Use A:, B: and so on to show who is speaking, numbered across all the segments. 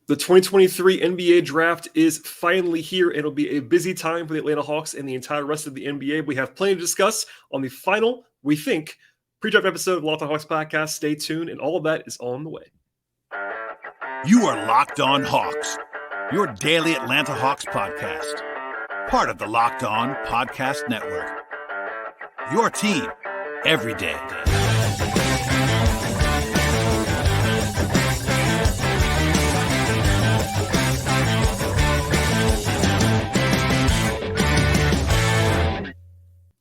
A: The 2023 NBA draft is finally here. It'll be a busy time for the Atlanta Hawks and the entire rest of the NBA. We have plenty to discuss on the final, we think, pre-draft episode of Locked On Hawks podcast. Stay tuned, and all of that is on the way.
B: You are Locked On Hawks, your daily Atlanta Hawks podcast. Part of the Locked On Podcast Network. Your team every day.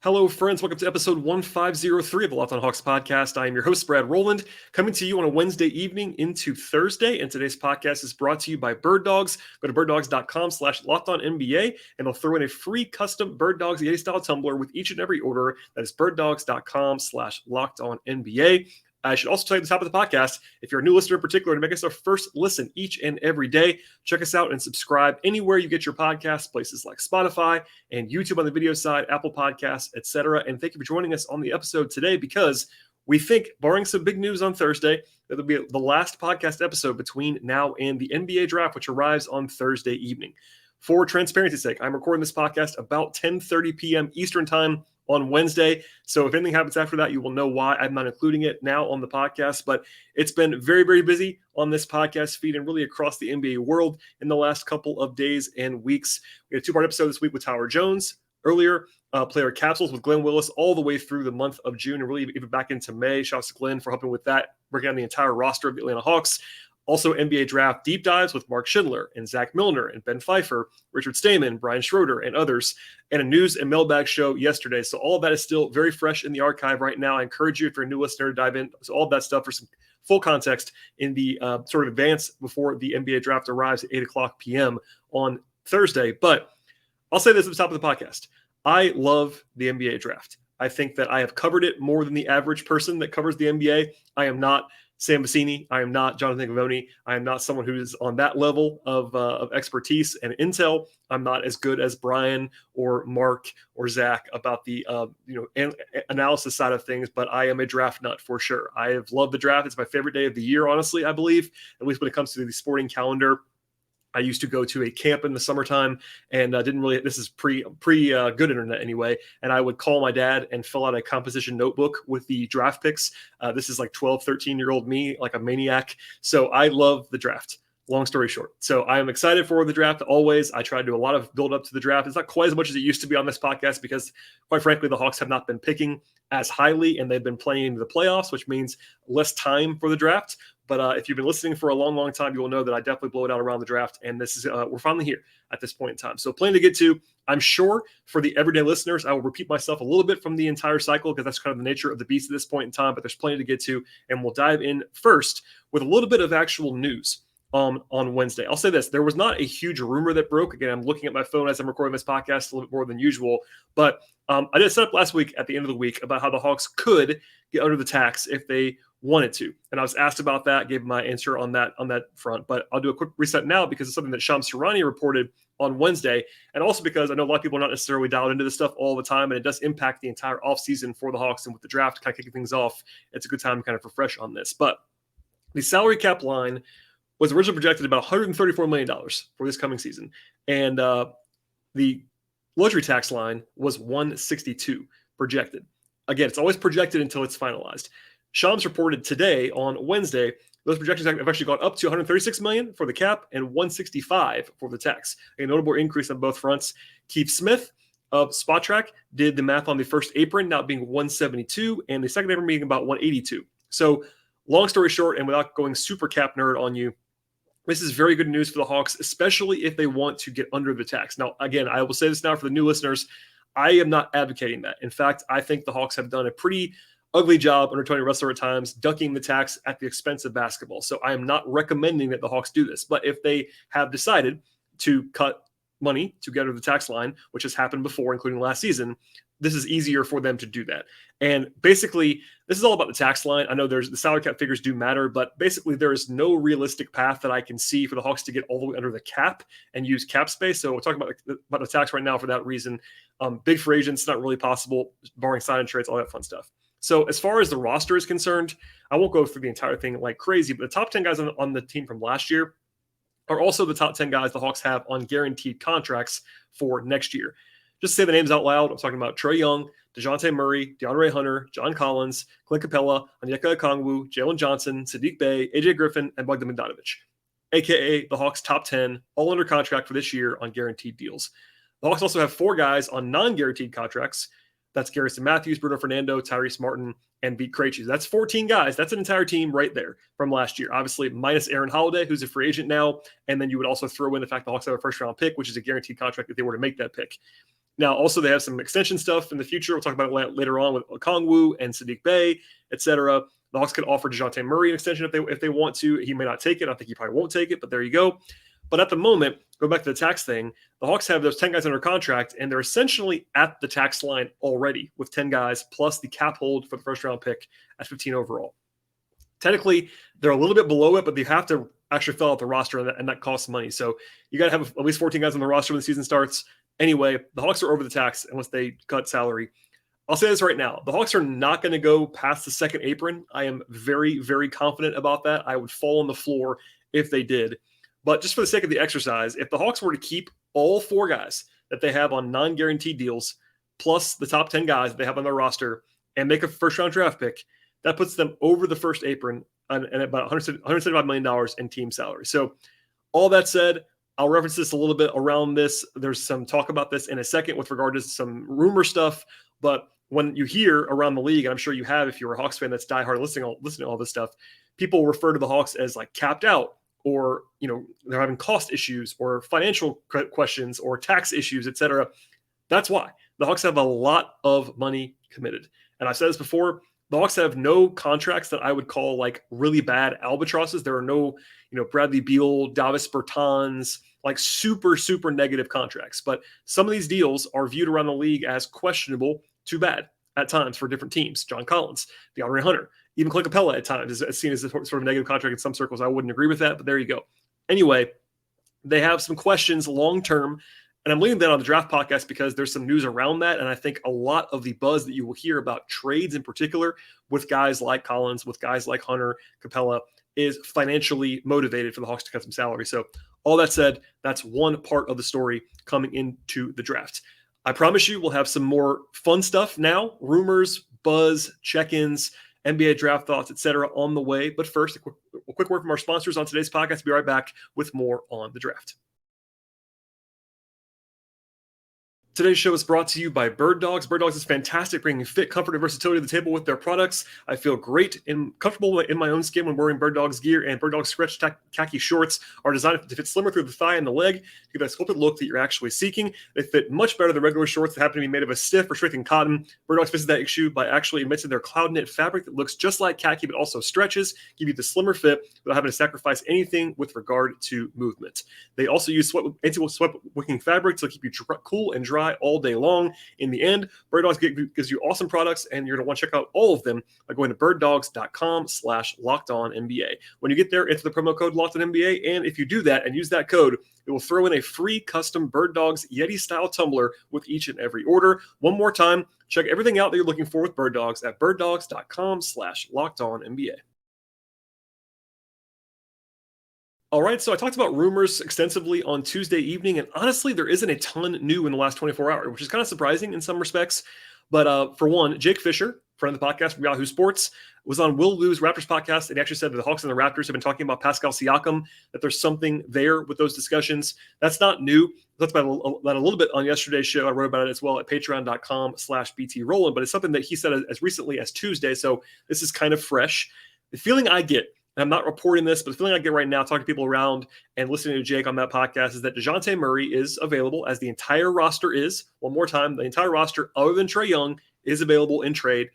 A: Hello, friends. Welcome to episode 1503 of the Locked On Hawks podcast. I am your host, Brad Rowland, coming to you on a Wednesday evening into Thursday. And today's podcast is brought to you by Birddogs. Go to birddogs.com/LockedOnNBA, and they'll throw in a free custom Birddogs Yeti-style tumbler with each and every order. That is birddogs.com/LockedOnNBA. I should also tell you at the top of the podcast, if you're a new listener in particular, to make us our first listen each and every day, check us out and subscribe anywhere you get your podcasts, places like Spotify and YouTube on the video side, Apple Podcasts, etc. And thank you for joining us on the episode today, because we think, barring some big news on Thursday, that will be the last podcast episode between now and the NBA draft, which arrives on Thursday evening. For transparency's sake, I'm recording this podcast about 10:30 p.m. Eastern time on Wednesday. So if anything happens after that, you will know why I'm not including it now on the podcast. But it's been very, very busy on this podcast feed and really across the NBA world in the last couple of days and weeks. We had a two-part episode this week with Tyler Jones. Earlier, player capsules with Glenn Willis all the way through the month of June and really even back into May. Shouts to Glenn for helping with that, breaking down the entire roster of the Atlanta Hawks. Also, NBA draft deep dives with Mark Schindler and Zach Milner and Ben Pfeiffer, Richard Stayman, Brian Schroeder, and others, and a news and mailbag show yesterday. So all of that is still very fresh in the archive right now. I encourage you, if you're a new listener, to dive in. So all of that stuff for some full context in the sort of advance before the NBA draft arrives at 8 o'clock p.m. on Thursday. But I'll say this at the top of the podcast. I love the NBA draft. I think that I have covered it more than the average person that covers the NBA. I am not Sam Vecini. I am not Jonathan Gavoni. I am not someone who is on that level of expertise and intel. I'm not as good as Brian or Mark or Zach about the analysis side of things, but I am a draft nut for sure. I have loved the draft. It's my favorite day of the year, honestly, I believe, at least when it comes to the sporting calendar. I used to go to a camp in the summertime and this is pre good internet anyway. And I would call my dad and fill out a composition notebook with the draft picks. This is like 12, 13-year-old me, like a maniac. So I love the draft. Long story short. So I am excited for the draft always. I try to do a lot of build up to the draft. It's not quite as much as it used to be on this podcast because, quite frankly, the Hawks have not been picking as highly and they've been playing into the playoffs, which means less time for the draft. But if you've been listening for a long, long time, you will know that I definitely blow it out around the draft. And this is we're finally here at this point in time. So plenty to get to. I'm sure for the everyday listeners, I will repeat myself a little bit from the entire cycle because that's kind of the nature of the beast at this point in time. But there's plenty to get to. And we'll dive in first with a little bit of actual news on Wednesday. I'll say this. There was not a huge rumor that broke. Again, I'm looking at my phone as I'm recording this podcast a little bit more than usual. But I did a setup last week at the end of the week about how the Hawks could get under the tax if they wanted to. And I was asked about that, gave my answer on that front. But I'll do a quick reset now because it's something that Shams Charania reported on Wednesday. And also because I know a lot of people are not necessarily dialed into this stuff all the time. And it does impact the entire offseason for the Hawks. And with the draft kind of kicking things off, it's a good time to kind of refresh on this. But the salary cap line was originally projected about $134 million for this coming season. And the luxury tax line was $162 projected. Again, it's always projected until it's finalized. Shams reported today on Wednesday, those projections have actually gone up to $136 million for the cap and $165 for the tax. A notable increase on both fronts. Keith Smith of SpotTrack did the math on the first apron, now being $172, and the second apron being about $182. So long story short, and without going super cap nerd on you, this is very good news for the Hawks, especially if they want to get under the tax. Now, again, I will say this now for the new listeners. I am not advocating that. In fact, I think the Hawks have done a pretty ugly job under Tony Ressler at times, ducking the tax at the expense of basketball. So I am not recommending that the Hawks do this. But if they have decided to cut money to get under the tax line, which has happened before, including last season, this is easier for them to do that. And basically, this is all about the tax line. I know the salary cap figures do matter, but basically there is no realistic path that I can see for the Hawks to get all the way under the cap and use cap space. So we're talking about the tax right now for that reason. Big free agents, not really possible, barring sign and trades, all that fun stuff. So as far as the roster is concerned, I won't go through the entire thing like crazy, but the top 10 guys on the team from last year, are also the top 10 guys the Hawks have on guaranteed contracts for next year. Just to say the names out loud, I'm talking about Trae Young, DeJounte Murray, DeAndre Hunter, John Collins, Clint Capella, Onyeka Okongwu, Jalen Johnson, Sadiq Bey, AJ Griffin, and Bogdan Bogdanovic, a.k.a. the Hawks' top 10, all under contract for this year on guaranteed deals. The Hawks also have 4 guys on non-guaranteed contracts. That's Garrison Matthews, Bruno Fernando, Tyrese Martin, and Beat Krejci. That's 14 guys. That's an entire team right there from last year. Obviously, minus Aaron Holiday, who's a free agent now. And then you would also throw in the fact the Hawks have a first-round pick, which is a guaranteed contract if they were to make that pick. Now, also, they have some extension stuff in the future. We'll talk about it later on with Okongwu and Sadiq Bey, etc. The Hawks could offer DeJounte Murray an extension if they want to. He may not take it. I think he probably won't take it, but there you go. But at the moment, go back to the tax thing, the Hawks have those 10 guys under contract, and they're essentially at the tax line already with 10 guys plus the cap hold for the first-round pick at 15 overall. Technically, they're a little bit below it, but they have to actually fill out the roster, and that costs money. So you got to have at least 14 guys on the roster when the season starts. Anyway, the Hawks are over the tax unless they cut salary. I'll say this right now. The Hawks are not going to go past the second apron. I am very, very confident about that. I would fall on the floor if they did. But just for the sake of the exercise, if the Hawks were to keep all 4 guys that they have on non-guaranteed deals, plus the top 10 guys that they have on their roster, and make a first-round draft pick, that puts them over the first apron and about $175 million in team salary. So all that said, I'll reference this a little bit around this. There's some talk about this in a second with regard to some rumor stuff. But when you hear around the league, and I'm sure you have if you're a Hawks fan that's diehard listening to all this stuff, people refer to the Hawks as like capped out, or they're having cost issues or financial questions or tax issues, etc. That's why the Hawks have a lot of money committed. And I've said this before, the Hawks have no contracts that I would call like really bad albatrosses. There are no, Bradley Beal, Davis Bertans, like super, super negative contracts. But some of these deals are viewed around the league as questionable to bad at times for different teams. John Collins, DeAndre Hunter, even Clint Capella at times is seen as a sort of negative contract in some circles. I wouldn't agree with that, but there you go. Anyway, they have some questions long-term, and I'm leaving that on the draft podcast because there's some news around that. And I think a lot of the buzz that you will hear about trades in particular with guys like Collins, with guys like Hunter, Capella, is financially motivated for the Hawks to cut some salary. So all that said, that's one part of the story coming into the draft. I promise you we'll have some more fun stuff now, rumors, buzz, check-ins, NBA draft thoughts, etc. on the way. But first, a quick word from our sponsors on today's podcast. We'll be right back with more on the draft. Today's show is brought to you by Birddogs. Birddogs is fantastic, bringing fit, comfort, and versatility to the table with their products. I feel great and comfortable in my own skin when wearing Birddogs gear, and Birddogs stretch khaki shorts are designed to fit slimmer through the thigh and the leg to get that sculpted look that you're actually seeking. They fit much better than regular shorts that happen to be made of a stiff or strengthened cotton. Birddogs fixes that issue by actually inventing their cloud knit fabric that looks just like khaki but also stretches, give you the slimmer fit without having to sacrifice anything with regard to movement. They also use anti-sweat wicking fabric to keep you cool and dry all day long. In the end, Birddogs gives you awesome products, and you're going to want to check out all of them by going to birddogs.com/LockedOnNBA. When you get there, enter the promo code LockedOnNBA, and if you do that and use that code, it will throw in a free custom Birddogs Yeti-style tumbler with each and every order. One more time, check everything out that you're looking for with Birddogs at birddogs.com/LockedOnNBA. All right, so I talked about rumors extensively on Tuesday evening, and honestly, there isn't a ton new in the last 24 hours, which is kind of surprising in some respects. But for one, Jake Fisher, friend of the podcast from Yahoo Sports, was on Will Lou's Raptors podcast, and he actually said that the Hawks and the Raptors have been talking about Pascal Siakam, that there's something there with those discussions. That's not new. I talked about that a little bit on yesterday's show. I wrote about it as well at patreon.com/BT Rowland, but it's something that he said as recently as Tuesday, so this is kind of fresh. The feeling I get, and I'm not reporting this, but the feeling I get right now talking to people around and listening to Jake on that podcast is that DeJounte Murray is available, as the entire roster is. One more time, the entire roster, other than Trae Young, is available in trade.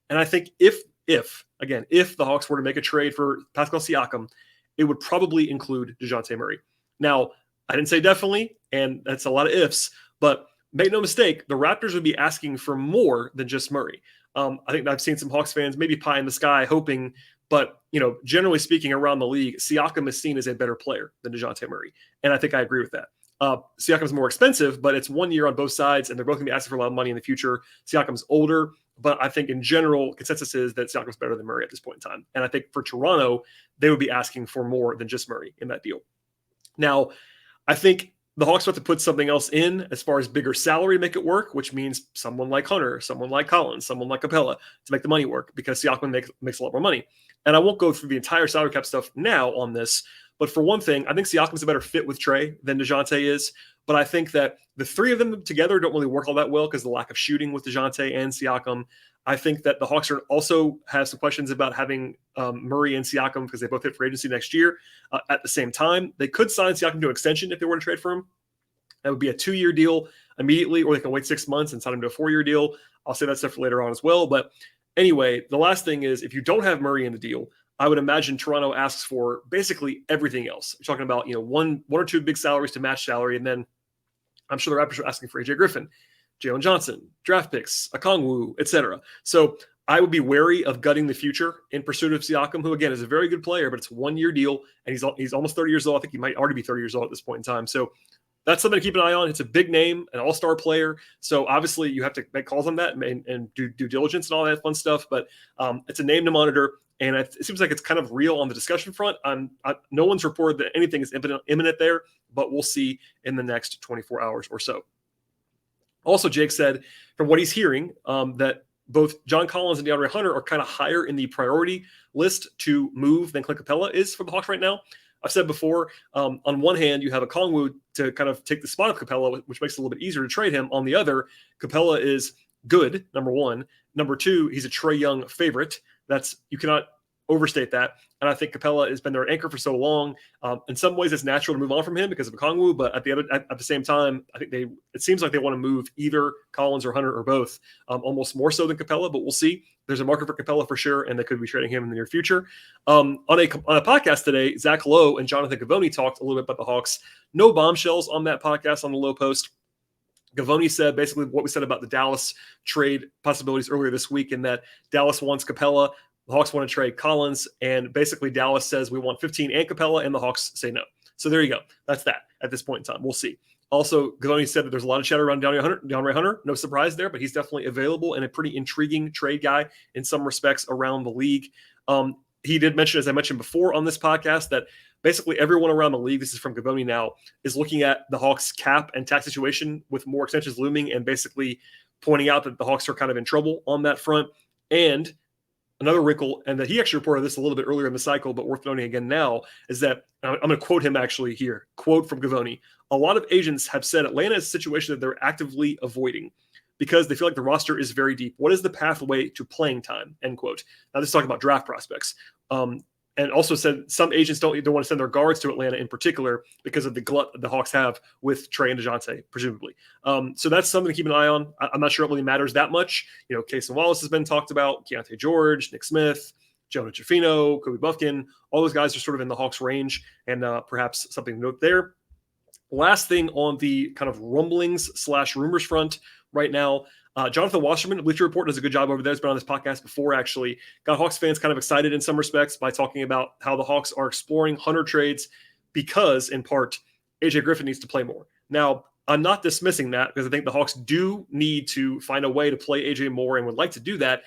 A: And I think if the Hawks were to make a trade for Pascal Siakam, it would probably include DeJounte Murray. Now, I didn't say definitely, and that's a lot of ifs, but make no mistake, the Raptors would be asking for more than just Murray. I think I've seen some Hawks fans maybe pie in the sky hoping, but generally speaking around the league, Siakam is seen as a better player than DeJounte Murray. And I think I agree with that. Siakam's more expensive, but it's 1 year on both sides, and they're both going to be asking for a lot of money in the future. Siakam's older, but I think in general, consensus is that Siakam's better than Murray at this point in time. And I think for Toronto, they would be asking for more than just Murray in that deal. Now, I think the Hawks have to put something else in as far as bigger salary to make it work, which means someone like Hunter, someone like Collins, someone like Capella to make the money work, because Siakam makes a lot more money. And I won't go through the entire salary cap stuff now on this, but for one thing, I think Siakam's a better fit with Trey than DeJounte is. But I think that the three of them together don't really work all that well because of the lack of shooting with DeJounte and Siakam. I think that the Hawks also have some questions about having Murray and Siakam, because they both hit free agency next year. At the same time, they could sign Siakam to an extension if they were to trade for him. That would be a 2-year deal immediately, or they can wait 6 months and sign him to a 4-year deal. I'll say that stuff for later on as well. But anyway, the last thing is, if you don't have Murray in the deal, I would imagine Toronto asks for basically everything else. You're talking about, one or two big salaries to match salary, and then I'm sure the Raptors are asking for AJ Griffin, Jalen Johnson, draft picks, Okongwu, etc. So I would be wary of gutting the future in pursuit of Siakam, who, again, is a very good player, but it's a 1-year deal, and he's almost 30 years old. I think he might already be 30 years old at this point in time. So that's something to keep an eye on. It's a big name, an all-star player. So obviously you have to make calls on that and do due diligence and all that fun stuff. But it's a name to monitor, and it seems like it's kind of real on the discussion front. No one's reported that anything is imminent there, but we'll see in the next 24 hours or so. Also, Jake said, from what he's hearing, that both John Collins and DeAndre Hunter are kind of higher in the priority list to move than Clint Capella is for the Hawks right now. I've said before, on one hand, you have a Okongwu to kind of take the spot of Capella, which makes it a little bit easier to trade him. On the other, Capella is good, number one. Number two, he's a Trae Young favorite. You cannot overstate that. And I think Capella has been their anchor for so long. In some ways, it's natural to move on from him because of Okongwu, but at the same time, I think it seems like they want to move either Collins or Hunter or both, almost more so than Capella. But we'll see. There's a market for Capella for sure, and they could be trading him in the near future. On a podcast today, Zach Lowe and Jonathan Givony talked a little bit about the Hawks. No bombshells on that podcast on the Lowe post. Givony said basically what we said about the Dallas trade possibilities earlier this week, in that Dallas wants Capella, the Hawks want to trade Collins, and basically Dallas says we want 15 and Capella, and the Hawks say no. So there you go. That's that at this point in time. We'll see. Also, Givony said that there's a lot of chatter around DeAndre Hunter. No surprise there, but he's definitely available and a pretty intriguing trade guy in some respects around the league. He did mention, as I mentioned before on this podcast, that basically everyone around the league, this is from Givony now, is looking at the Hawks cap and tax situation with more extensions looming, and basically pointing out that the Hawks are kind of in trouble on that front. And another wrinkle, and that he actually reported this a little bit earlier in the cycle, but worth noting again now, is that I'm going to quote him actually here. Quote from Givony: "A lot of agents have said Atlanta is a situation that they're actively avoiding because they feel like the roster is very deep. What is the pathway to playing time?" End quote. Now this is talking about draft prospects. And also said some agents don't want to send their guards to Atlanta in particular because of the glut that the Hawks have with Trey and DeJounte, presumably. So that's something to keep an eye on. I'm not sure it really matters that much. Cason Wallace has been talked about, Keontae George, Nick Smith, Jonah Chafino, Kobe Buffkin. All those guys are sort of in the Hawks range, and perhaps something to note there. Last thing on the kind of rumblings/rumors front right now, Jonathan Wasserman, Bleacher Report, does a good job over there. He's been on this podcast before, actually. Got Hawks fans kind of excited in some respects by talking about how the Hawks are exploring Hunter trades because, in part, AJ Griffin needs to play more. Now, I'm not dismissing that because I think the Hawks do need to find a way to play AJ more and would like to do that.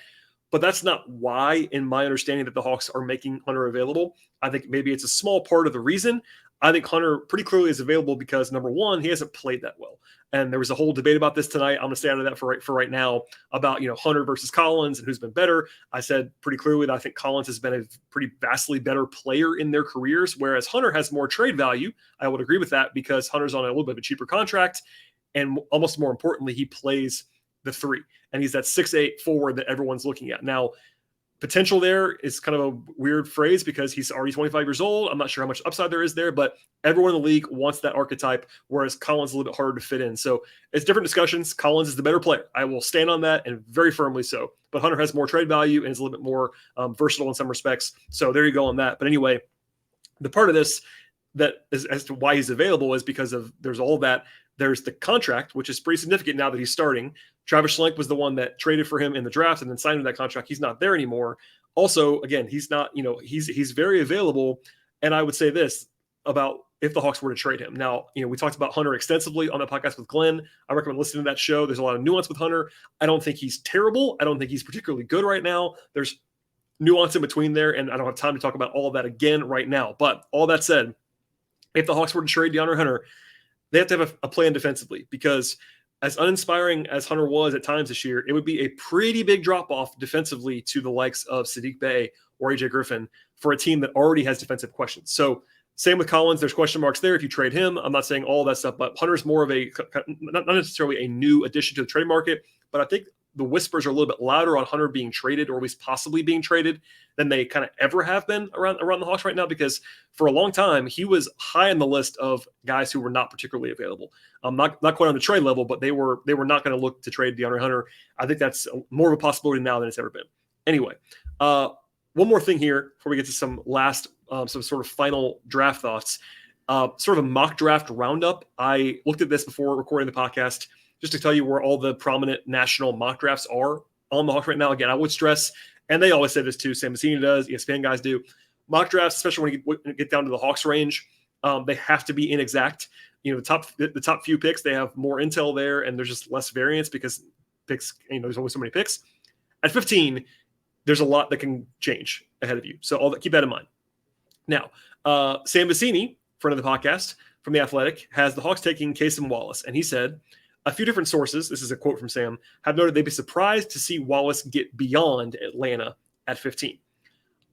A: But that's not why, in my understanding, that the Hawks are making Hunter available. I think maybe it's a small part of the reason. I think Hunter pretty clearly is available because, number one, he hasn't played that well. And there was a whole debate about this tonight. I'm going to stay out of that for right now about, Hunter versus Collins and who's been better. I said pretty clearly that I think Collins has been a pretty vastly better player in their careers, whereas Hunter has more trade value. I would agree with that because Hunter's on a little bit of a cheaper contract. And almost more importantly, he plays the three. And he's that 6'8" forward that everyone's looking at. Now, potential there is kind of a weird phrase because he's already 25 years old. I'm not sure how much upside there is there, but everyone in the league wants that archetype, whereas Collins is a little bit harder to fit in. So it's different discussions. Collins is the better player. I will stand on that, and very firmly so. But Hunter has more trade value and is a little bit more versatile in some respects. So there you go on that. But anyway, the part of this that is as to why he's available is because of there's all that. There's the contract, which is pretty significant now that he's starting. Travis Schlenk was the one that traded for him in the draft and then signed him that contract. He's not there anymore. Also, again, he's not, he's very available. And I would say this about if the Hawks were to trade him. Now, we talked about Hunter extensively on the podcast with Glenn. I recommend listening to that show. There's a lot of nuance with Hunter. I don't think he's terrible. I don't think he's particularly good right now. There's nuance in between there, and I don't have time to talk about all of that again right now. But all that said, if the Hawks were to trade DeAndre Hunter, they have to have a plan defensively, because as uninspiring as Hunter was at times this year, it would be a pretty big drop-off defensively to the likes of Sadiq Bey or AJ Griffin for a team that already has defensive questions. So same with Collins. There's question marks there if you trade him. I'm not saying all that stuff, but Hunter's more of a, not necessarily a new addition to the trade market, but I think the whispers are a little bit louder on Hunter being traded, or at least possibly being traded, than they kind of ever have been around the Hawks right now, because for a long time he was high on the list of guys who were not particularly available. Not quite on the trade level, but they were not going to look to trade DeAndre Hunter. I think that's more of a possibility now than it's ever been. Anyway, one more thing here before we get to some last, some sort of final draft thoughts. Sort of a mock draft roundup. I looked at this before recording the podcast, just to tell you where all the prominent national mock drafts are on the Hawks right now. Again, I would stress, and they always say this too, Sam Vecini does, ESPN guys do, mock drafts, especially when you get down to the Hawks range, they have to be inexact. You know, the top few picks, they have more intel there, and there's just less variance because picks, there's only so many picks. At 15, there's a lot that can change ahead of you. So keep that in mind. Now, Sam Vecini, friend of the podcast from The Athletic, has the Hawks taking Cason Wallace, and he said, a few different sources, this is a quote from Sam, have noted they'd be surprised to see Wallace get beyond Atlanta at 15.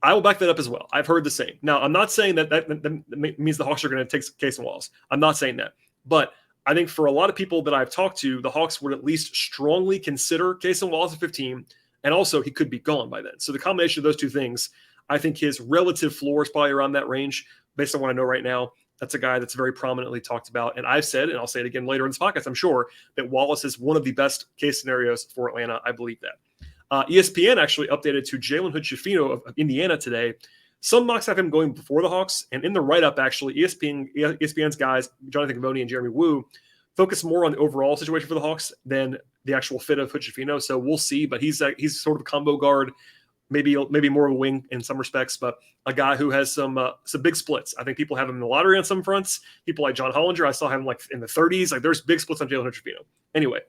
A: I will back that up as well. I've heard the same. Now, I'm not saying that means the Hawks are going to take Cason Wallace. I'm not saying that. But I think for a lot of people that I've talked to, the Hawks would at least strongly consider Cason Wallace at 15, and also he could be gone by then. So the combination of those two things, I think his relative floor is probably around that range based on what I know right now. That's a guy that's very prominently talked about. And I've said, and I'll say it again later in this podcast, I'm sure, that Wallace is one of the best case scenarios for Atlanta. I believe that. ESPN actually updated to Jalen Hood-Schifino of Indiana today. Some mocks have him going before the Hawks. And in the write-up, actually, ESPN's guys, Jonathan Givony and Jeremy Wu, focus more on the overall situation for the Hawks than the actual fit of Hood-Schifino. So we'll see. But he's sort of a combo guard, maybe more of a wing in some respects, but a guy who has some big splits. I think people have him in the lottery on some fronts. People like John Hollinger, I saw him like in the 30s. Like there's big splits on Jalen Hood-Schifino. Anyway,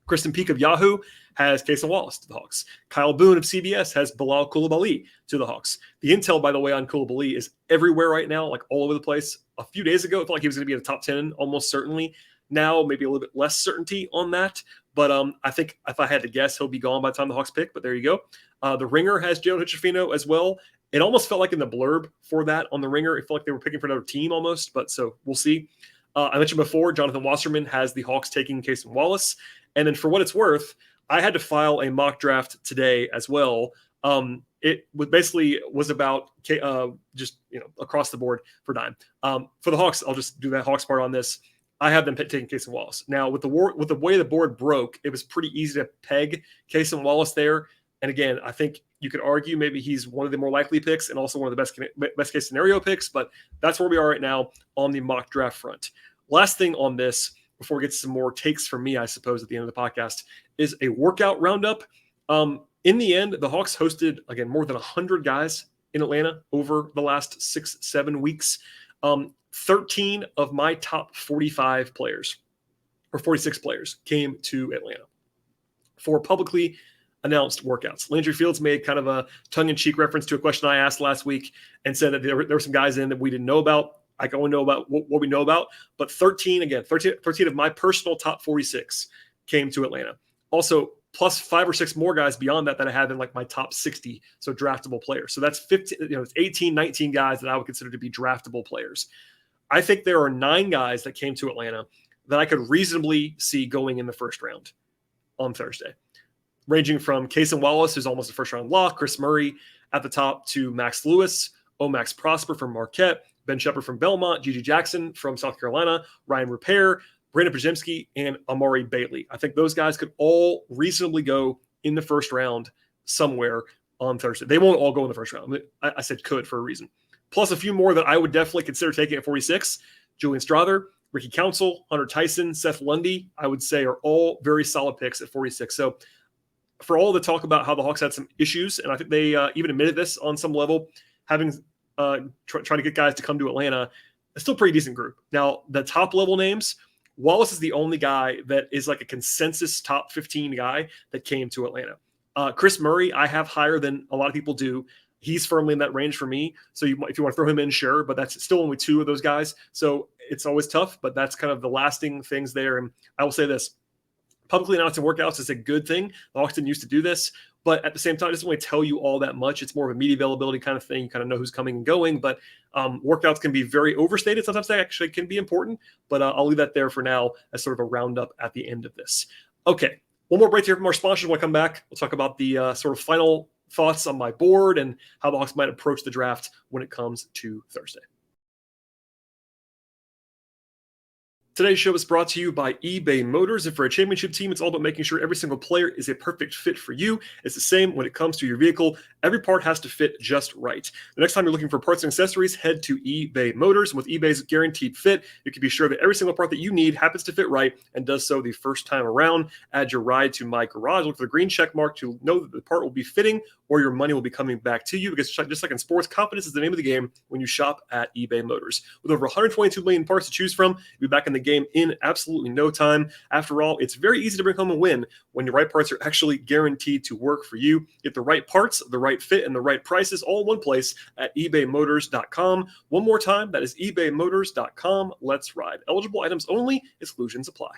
A: Kristen Peak of Yahoo has Cason Wallace to the Hawks. Kyle Boone of CBS has Bilal Coulibaly to the Hawks. The intel, by the way, on Coulibaly is everywhere right now, like all over the place. A few days ago, it felt like he was going to be in the top 10 almost certainly. Now, maybe a little bit less certainty on that. But I think if I had to guess, he'll be gone by the time the Hawks pick. But there you go. The Ringer has Jalen Hood-Schifino as well. It almost felt like in the blurb for that on the Ringer, it felt like they were picking for another team almost. But so we'll see. I mentioned before, Jonathan Wasserman has the Hawks taking Cason Wallace. And then for what it's worth, I had to file a mock draft today as well. It was about just across the board for dime. For the Hawks, I'll just do that Hawks part on this. I have them taking Cason Wallace. Now, with the way the board broke, it was pretty easy to peg Cason Wallace there. And again, I think you could argue maybe he's one of the more likely picks and also one of the best case scenario picks. But that's where we are right now on the mock draft front. Last thing on this, before we get to some more takes from me, I suppose, at the end of the podcast, is a workout roundup. In the end, the Hawks hosted, again, more than 100 guys in Atlanta over the last 6-7 weeks. 13 of my top 45 players, or 46 players, came to Atlanta for publicly announced workouts. Landry Fields made kind of a tongue-in-cheek reference to a question I asked last week and said that there were some guys in that we didn't know about. I can only know about what we know about. But 13 of my personal top 46 came to Atlanta. Also, plus 5 or 6 more guys beyond that I had in like my top 60, so draftable players. So that's 15, it's 18, 19 guys that I would consider to be draftable players. I think there are 9 guys that came to Atlanta that I could reasonably see going in the first round on Thursday, ranging from Cason Wallace, who's almost a first-round lock, Chris Murray at the top, to Max Lewis, Omax Prosper from Marquette, Ben Shepard from Belmont, Gigi Jackson from South Carolina, Ryan Repair, Brandon Podziemski, and Amari Bailey. I think those guys could all reasonably go in the first round somewhere on Thursday. They won't all go in the first round. I said could for a reason. Plus a few more that I would definitely consider taking at 46. Julian Strother, Ricky Council, Hunter Tyson, Seth Lundy, I would say are all very solid picks at 46. So for all the talk about how the Hawks had some issues, and I think they even admitted this on some level, having trying to get guys to come to Atlanta, it's still a pretty decent group. Now, the top level names, Wallace is the only guy that is like a consensus top 15 guy that came to Atlanta. Chris Murray, I have higher than a lot of people do. he's firmly in that range for me. So if you want to throw him in, sure, but that's still only 2 of those guys. So it's always tough, but that's kind of the lasting things there. And I will say this, publicly announcing workouts is a good thing. The Hawks didn't used to do this, but at the same time, it doesn't really tell you all that much. It's more of a media availability kind of thing. You kind of know who's coming and going, but workouts can be very overstated. Sometimes they actually can be important, but I'll leave that there for now as sort of a roundup at the end of this. Okay, one more break here from our sponsors. When I come back, we'll talk about the sort of final thoughts on my board and how the Hawks might approach the draft when it comes to Thursday. Today's show is brought to you by eBay Motors. And for a championship team, it's all about making sure every single player is a perfect fit for you. It's the same when it comes to your vehicle. Every part has to fit just right. The next time you're looking for parts and accessories, head to eBay Motors. And with eBay's guaranteed fit, you can be sure that every single part that you need happens to fit right and does so the first time around. Add your ride to my garage. Look for the green check mark to know that the part will be fitting or your money will be coming back to you. Because just like in sports, confidence is the name of the game when you shop at eBay Motors. With over 122 million parts to choose from, you'll be back in the game in absolutely no time. After all, it's very easy to bring home a win when your right parts are actually guaranteed to work for you. Get the right parts, the right fit, and the right prices all in one place at ebaymotors.com. One more time, that is ebaymotors.com. Let's ride. Eligible items only. Exclusions apply.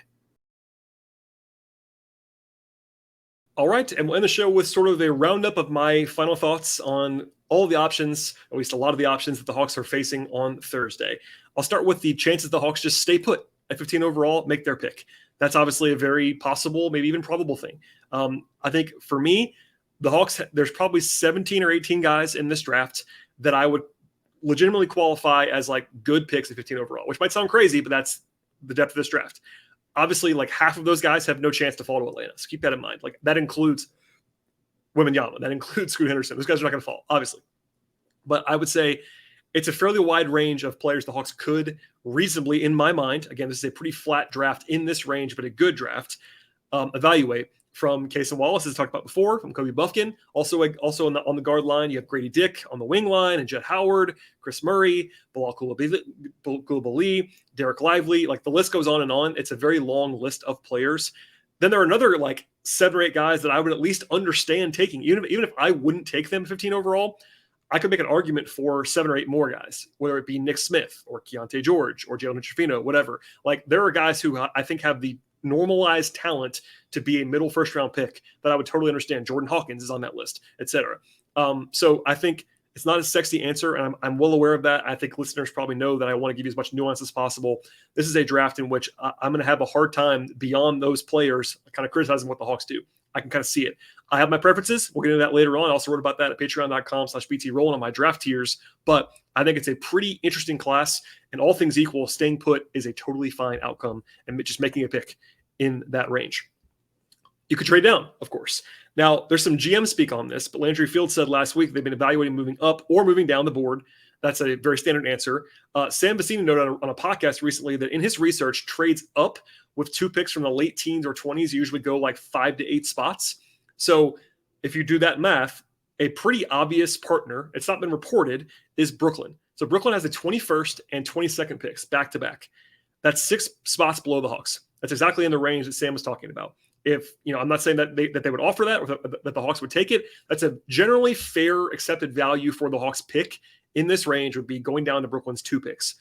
A: All right, and we'll end the show with sort of a roundup of my final thoughts on all the options, at least a lot of the options that the Hawks are facing on Thursday. I'll start with the chances the Hawks just stay put at 15 overall, make their pick. That's obviously a very possible, maybe even probable thing. I think for me, the Hawks, there's probably 17 or 18 guys in this draft that I would legitimately qualify as like good picks at 15 overall, which might sound crazy, but that's the depth of this draft. Obviously, like half of those guys have no chance to fall to Atlanta. So keep that in mind. Like that includes Wembanyama, that includes Scoot Henderson. Those guys are not going to fall, obviously. But I would say it's a fairly wide range of players the Hawks could reasonably, in my mind, again, this is a pretty flat draft in this range, but a good draft, evaluate. From Cason Wallace, as I talked about before, from Kobe Buffkin. Also on the guard line, you have Grady Dick on the wing line, and Jet Howard, Chris Murray, Bilal Coulibaly, Derek Lively. Like the list goes on and on. It's a very long list of players. Then there are another like 7 or 8 guys that I would at least understand taking. Even if I wouldn't take them 15 overall, I could make an argument for 7 or 8 more guys, whether it be Nick Smith or Keontae George or Jalen Trevino, whatever. Like there are guys who I think have the normalized talent to be a middle first round pick that I would totally understand. Jordan Hawkins is on that list, etc. So I think it's not a sexy answer, and I'm well aware of that. I think listeners probably know that I want to give you as much nuance as possible. This is a draft in which I'm going to have a hard time beyond those players kind of criticizing what the Hawks do. I can kind of see it. I have my preferences. We'll get into that later on. I also wrote about that at patreon.com/BTRowland on my draft tiers. But I think it's a pretty interesting class, and all things equal, staying put is a totally fine outcome and just making a pick in that range. You could trade down, of course. Now, there's some GM speak on this, but Landry Fields said last week they've been evaluating moving up or moving down the board. That's a very standard answer. Sam Vecino noted on a podcast recently that in his research, trades up with 2 picks from the late teens or 20s usually go like 5 to 8 spots. So if you do that math, a pretty obvious partner, it's not been reported, is Brooklyn. So Brooklyn has the 21st and 22nd picks back to back. That's 6 spots below the Hawks. That's exactly in the range that Sam was talking about. If, I'm not saying that they would offer that or that the Hawks would take it. That's a generally fair accepted value for the Hawks pick in this range would be going down to Brooklyn's 2 picks.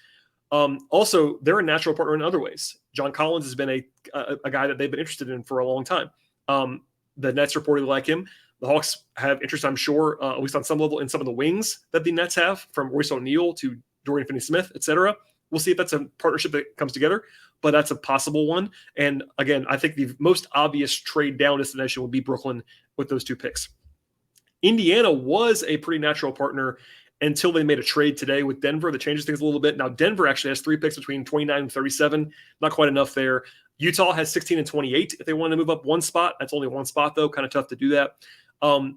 A: Also, they're a natural partner in other ways. John Collins has been a guy that they've been interested in for a long time. The Nets reportedly like him. The Hawks have interest, I'm sure, at least on some level, in some of the wings that the Nets have, from Royce O'Neal to Dorian Finney-Smith, etc. We'll see if that's a partnership that comes together, but that's a possible one. And again, I think the most obvious trade down destination would be Brooklyn with those 2 picks. Indiana was a pretty natural partner until they made a trade today with Denver that changes things a little bit. Now, Denver actually has 3 picks between 29 and 37. Not quite enough there. Utah has 16 and 28 if they want to move up 1 spot. That's only 1 spot, though. Kind of tough to do that.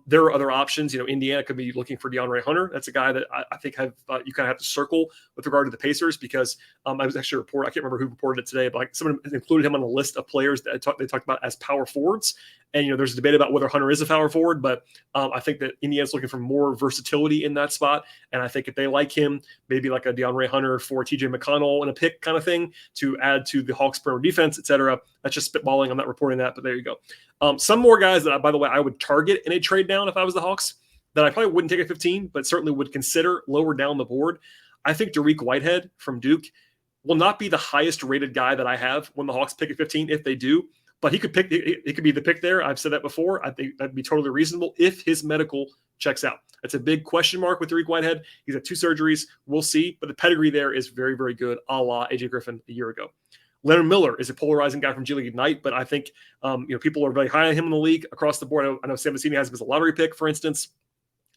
A: There are other options. Indiana could be looking for DeAndre Hunter. That's a guy that I think you kind of have to circle with regard to the Pacers because I was actually I can't remember who reported it today, but like someone included him on the list of players that they talked about as power forwards. And, there's a debate about whether Hunter is a power forward, but I think that Indiana's looking for more versatility in that spot. And I think if they like him, maybe like a DeAndre Hunter for TJ McConnell and a pick kind of thing to add to the Hawks' perimeter defense, et cetera. That's just spitballing. I'm not reporting that, but there you go. Some more guys that, by the way, I would target in a trade down if I was the Hawks. that I probably wouldn't take at 15, but certainly would consider lower down the board. I think Dariq Whitehead from Duke will not be the highest rated guy that I have when the Hawks pick at 15 if they do, but he could be the pick there. I've said that before. I think that'd be totally reasonable if his medical checks out. That's a big question mark with Dariq Whitehead. He's had 2 surgeries. We'll see, but the pedigree there is very, very good, a la AJ Griffin a year ago. Leonard Miller is a polarizing guy from G League Ignite, but I think people are very high on him in the league across the board. I know Sam Vecini has him as a lottery pick, for instance.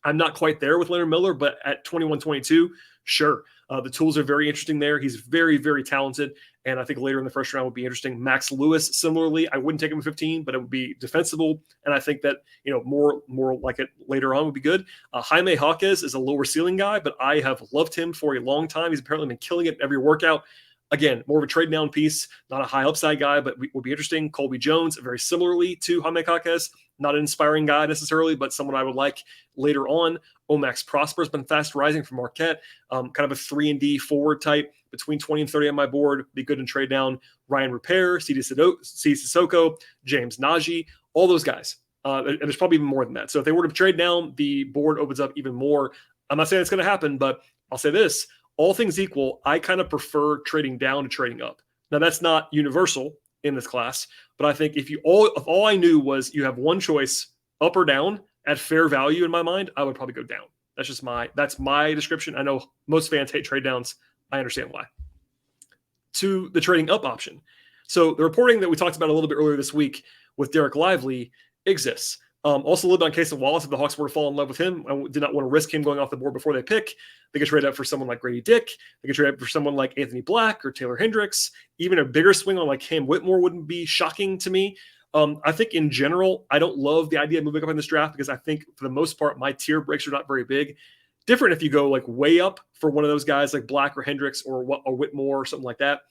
A: I'm not quite there with Leonard Miller, but at 21-22, sure. The tools are very interesting there. He's very, very talented, and I think later in the first round would be interesting. Max Lewis, similarly, I wouldn't take him at 15, but it would be defensible, and I think that more like it later on would be good. Jaime Jaquez is a lower ceiling guy, but I have loved him for a long time. He's apparently been killing it in every workout. Again, more of a trade down piece, not a high upside guy, but would be interesting. Colby Jones, very similarly to Jaime Jaquez, not an inspiring guy necessarily, but someone I would like later on. Omax Prosper has been fast rising from Marquette, kind of a 3-and-D forward type between 20 and 30 on my board. Be good in trade down. Ryan Repair, C.D. Sissoko, James Najee, all those guys. And there's probably even more than that. So if they were to trade down, the board opens up even more. I'm not saying it's going to happen, but I'll say this. All things equal, I kind of prefer trading down to trading up. Now, that's not universal in this class, but I think if all I knew was you have one choice, up or down, at fair value in my mind, I would probably go down. That's my description. I know most fans hate trade downs. I understand why. To the trading up option. So the reporting that we talked about a little bit earlier this week with Derek Lively exists. Also lived on Casey Wallace. If the Hawks were to fall in love with him, I did not want to risk him going off the board before they pick. They could trade up for someone like Grady Dick. They could trade up for someone like Anthony Black or Taylor Hendricks. Even a bigger swing on like Cam Whitmore wouldn't be shocking to me. I think in general, I don't love the idea of moving up in this draft because I think for the most part, my tier breaks are not very big. Different if you go like way up for one of those guys like Black or Hendricks or Whitmore or something like that.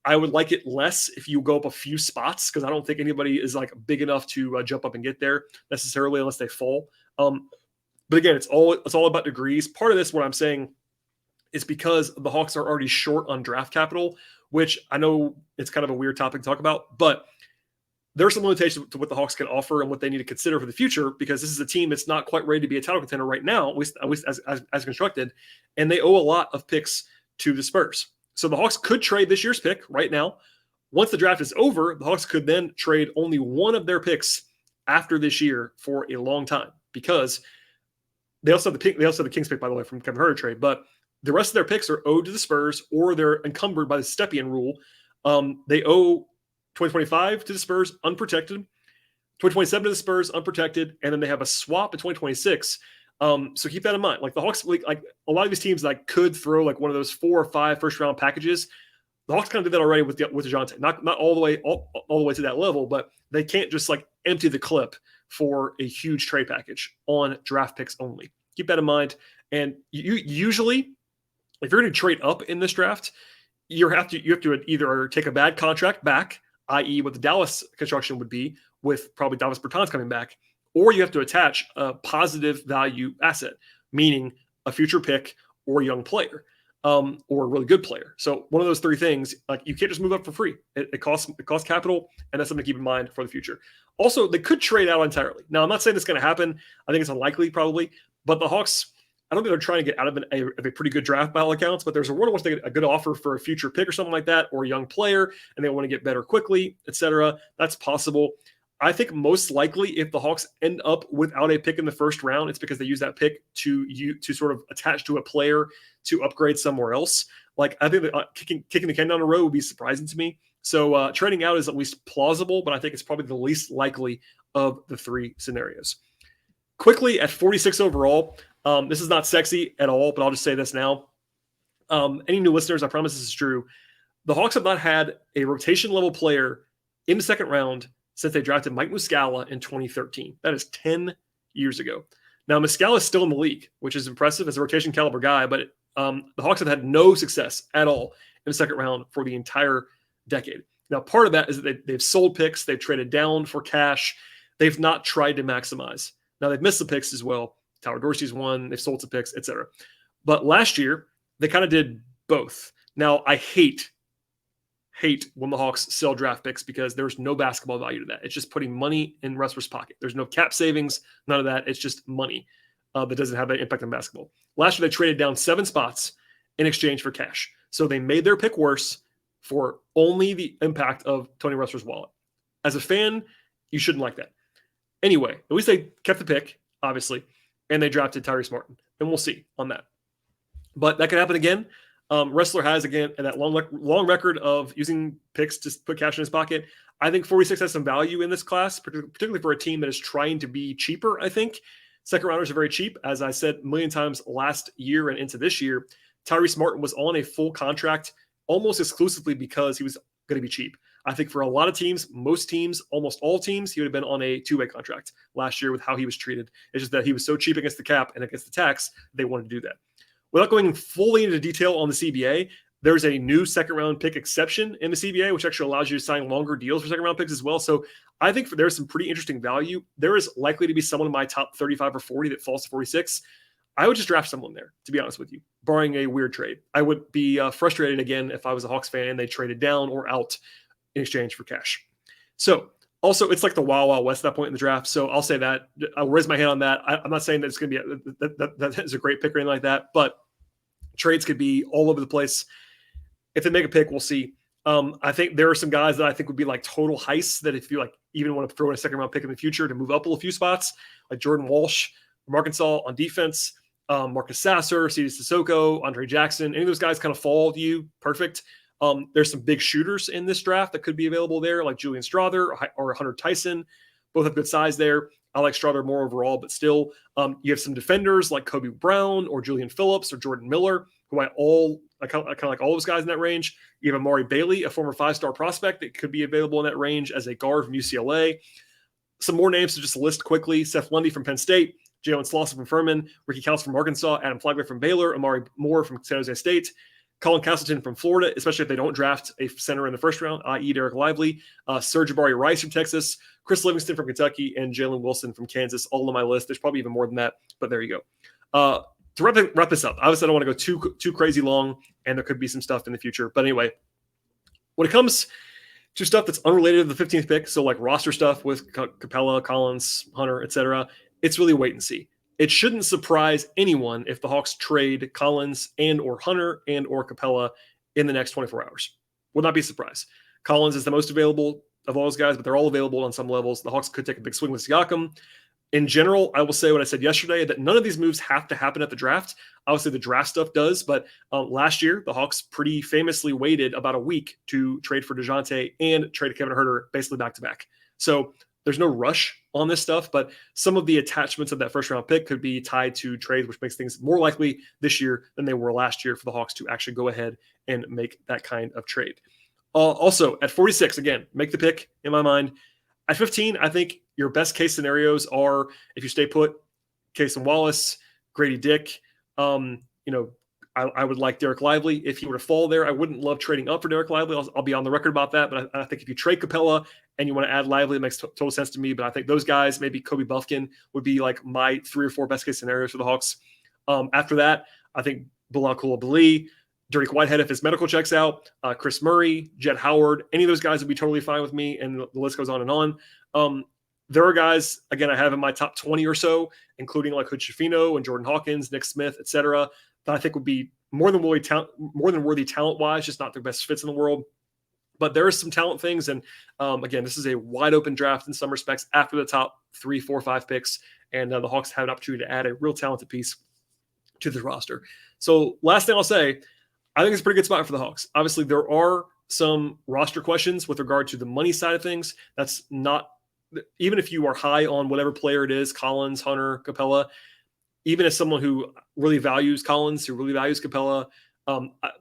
A: I would like it less if you go up a few spots because I don't think anybody is like big enough to jump up and get there necessarily unless they fall. But again, it's all about degrees. Part of this, what I'm saying, is because the Hawks are already short on draft capital, which I know it's kind of a weird topic to talk about, but there are some limitations to what the Hawks can offer and what they need to consider for the future because this is a team that's not quite ready to be a title contender right now, at least as constructed, and they owe a lot of picks to the Spurs. So the Hawks could trade this year's pick right now. Once the draft is over, the Hawks could then trade only one of their picks after this year for a long time because they also have the Kings pick, by the way, from Kevin Huerter trade. But the rest of their picks are owed to the Spurs or they're encumbered by the Stepien rule. They owe 2025 to the Spurs unprotected, 2027 to the Spurs unprotected, and then they have a swap in 2026. So keep that in mind. Like the Hawks, like a lot of these teams like could throw like one of those 4 or 5 first round packages. The Hawks kind of did that already with DeJounte. Not all the way to that level, but they can't just like empty the clip for a huge trade package on draft picks only. Keep that in mind. And you usually, if you're going to trade up in this draft, you have to either take a bad contract back, i.e. what the Dallas construction would be with probably Davis Bertans coming back, or you have to attach a positive value asset, meaning a future pick or a young player, or a really good player. So one of those 3 things, like you can't just move up for free. It costs capital, and that's something to keep in mind for the future. Also, they could trade out entirely. Now, I'm not saying it's going to happen. I think it's unlikely, probably. But the Hawks, I don't think they're trying to get out of a pretty good draft by all accounts, but there's a world in which they get a good offer for a future pick or something like that, or a young player, and they want to get better quickly, etc. That's possible. I think most likely if the Hawks end up without a pick in the first round, it's because they use that pick to sort of attach to a player to upgrade somewhere else. Like I think that kicking the can down the road would be surprising to me. So trading out is at least plausible, but I think it's probably the least likely of the 3 scenarios. Quickly at 46 overall, this is not sexy at all, but I'll just say this now. Any new listeners, I promise this is true. The Hawks have not had a rotation level player in the second round since they drafted Mike Muscala in 2013. That is 10 years ago. Now, Muscala is still in the league, which is impressive as a rotation caliber guy, but the Hawks have had no success at all in the second round for the entire decade. Now, part of that is that they've sold picks. They've traded down for cash. They've not tried to maximize. Now, they've missed the picks as well. Tyler Dorsey's won. They've sold some picks, etc. But last year, they kind of did both. Now, I hate when the Hawks sell draft picks because there's no basketball value to that. It's just putting money in Russell's pocket. There's no cap savings, none of that. It's just money. that doesn't have an impact on basketball. Last year, they traded down 7 spots in exchange for cash. So they made their pick worse for only the impact of Tony Ressler's wallet. As a fan, you shouldn't like that. Anyway, at least they kept the pick, obviously, and they drafted Tyrese Martin. And we'll see on that. But that could happen again. Ressler has, again, that long record of using picks to put cash in his pocket. I think 46 has some value in this class, particularly for a team that is trying to be cheaper, I think. Second rounders are very cheap. As I said a million times last year and into this year, Tyrese Martin was on a full contract almost exclusively because he was going to be cheap. I think for a lot of teams, most teams, almost all teams, he would have been on a 2-way contract last year with how he was treated. It's just that he was so cheap against the cap and against the tax, they wanted to do that. Without going fully into detail on the CBA, there's a new second-round pick exception in the CBA, which actually allows you to sign longer deals for second-round picks as well. So I think there's some pretty interesting value. There is likely to be someone in my top 35 or 40 that falls to 46. I would just draft someone there, to be honest with you, barring a weird trade. I would be frustrated again if I was a Hawks fan and they traded down or out in exchange for cash. So also, it's like the Wild Wild West at that point in the draft. So I'll say that. I'll raise my hand on that. I'm not saying that it's going to be that is a great pick or anything like that, but trades could be all over the place. If they make a pick, we'll see. I think there are some guys that I think would be like total heists that if you like even want to throw in a second round pick in the future to move up a few spots, like Jordan Walsh from Arkansas on defense, Marcus Sasser, C.J. Sissoko, Andre Jackson, any of those guys kind of fall to you. Perfect. There's some big shooters in this draft that could be available there, like Julian Strawther or Hunter Tyson. Both have good size there. I like Strawther more overall, but still, you have some defenders like Kobe Brown or Julian Phillips or Jordan Miller, who I kind of like all those guys in that range. You have Amari Bailey, a former 5-star prospect that could be available in that range as a guard from UCLA. Some more names to just list quickly: Seth Lundy from Penn State, Jalen Slauson from Furman, Ricky Couch from Arkansas, Adam Flagler from Baylor, Amari Moore from San Jose State, Colin Castleton from Florida, especially if they don't draft a center in the first round, i.e. Derek Lively, Serge Jabari Rice from Texas, Chris Livingston from Kentucky, and Jalen Wilson from Kansas, all on my list. There's probably even more than that, but there you go. To wrap this up, obviously I don't want to go too crazy long, and there could be some stuff in the future. But anyway, when it comes to stuff that's unrelated to the 15th pick, so like roster stuff with Capella, Collins, Hunter, etc., it's really wait and see. It shouldn't surprise anyone if the Hawks trade Collins and or Hunter and or Capella in the next 24 hours. Would not be a surprise. Collins is the most available of all those guys, but they're all available on some levels. The Hawks could take a big swing with Siakam. In general, I will say what I said yesterday, that none of these moves have to happen at the draft. Obviously, the draft stuff does, but last year, the Hawks pretty famously waited about a week to trade for DeJounte and trade Kevin Huerter basically back-to-back. So there's no rush on this stuff, but some of the attachments of that first-round pick could be tied to trades, which makes things more likely this year than they were last year for the Hawks to actually go ahead and make that kind of trade. Also, at 46, again, make the pick in my mind. At 15, I think your best case scenarios are, if you stay put, Cason Wallace, Grady Dick. I would like Derek Lively. If he were to fall there, I wouldn't love trading up for Derek Lively. I'll be on the record about that. But I think if you trade Capella and you want to add Lively, it makes total sense to me. But I think those guys, maybe Kobe Buffkin, would be like my 3 or 4 best case scenarios for the Hawks. After that, I think Bilal Coulibaly, Dariq Whitehead, if his medical checks out, Chris Murray, Jett Howard, any of those guys would be totally fine with me. And the list goes on and on. There are guys, again, I have in my top 20 or so, including like Hood Schifino and Jordan Hawkins, Nick Smith, etc., that I think would be more than worthy talent-wise, just not their best fits in the world. But there are some talent things. And again, this is a wide open draft in some respects after the top 3, 4, 5 picks. And the Hawks have an opportunity to add a real talented piece to the roster. So last thing I'll say, I think it's a pretty good spot for the Hawks. Obviously, there are some roster questions with regard to the money side of things. That's not, even if you are high on whatever player it is, Collins, Hunter, Capella, even as someone who really values Collins, who really values Capella,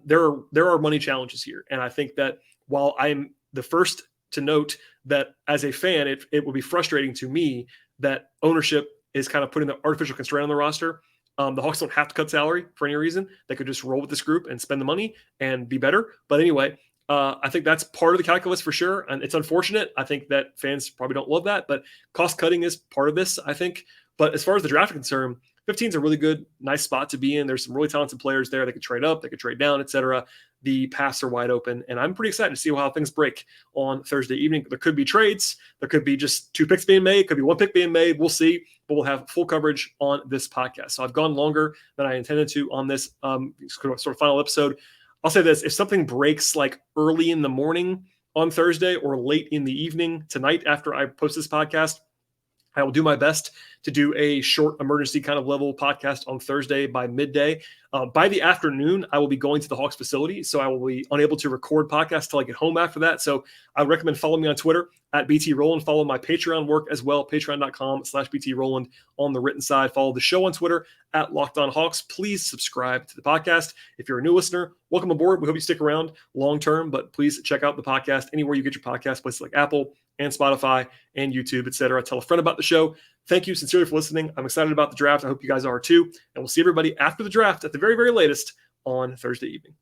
A: there are money challenges here. And I think that while I'm the first to note that as a fan, it will be frustrating to me that ownership is kind of putting the artificial constraint on the roster. The Hawks don't have to cut salary for any reason. They could just roll with this group and spend the money and be better. But anyway, I think that's part of the calculus for sure. And it's unfortunate. I think that fans probably don't love that, but cost cutting is part of this, I think. But as far as the draft is concerned, 15 is a really good, nice spot to be in. There's some really talented players there. They could trade up, they could trade down, etc. the paths are wide open, and I'm pretty excited to see how things break on Thursday evening. There could be trades. There could be just 2 picks being made. Could be 1 pick being made. We'll see, but we'll have full coverage on this podcast. So I've gone longer than I intended to on this sort of final episode. I'll say this: if something breaks like early in the morning on Thursday or late in the evening tonight after I post this podcast, I will do my best to do a short emergency kind of level podcast on Thursday by midday. By the afternoon, I will be going to the Hawks facility, so I will be unable to record podcasts till I get home after that. So I would recommend following me on Twitter at BT Rowland. Follow my Patreon work as well, patreon.com/BT Rowland on the written side. Follow the show on Twitter at Locked On Hawks. Please subscribe to the podcast. If you're a new listener, welcome aboard. We hope you stick around long term, but please check out the podcast anywhere you get your podcast, places like Apple and Spotify and YouTube, etc. Tell a friend about the show. Thank you sincerely for listening. I'm excited about the draft. I hope you guys are too. And we'll see everybody after the draft at the very, very latest on Thursday evening.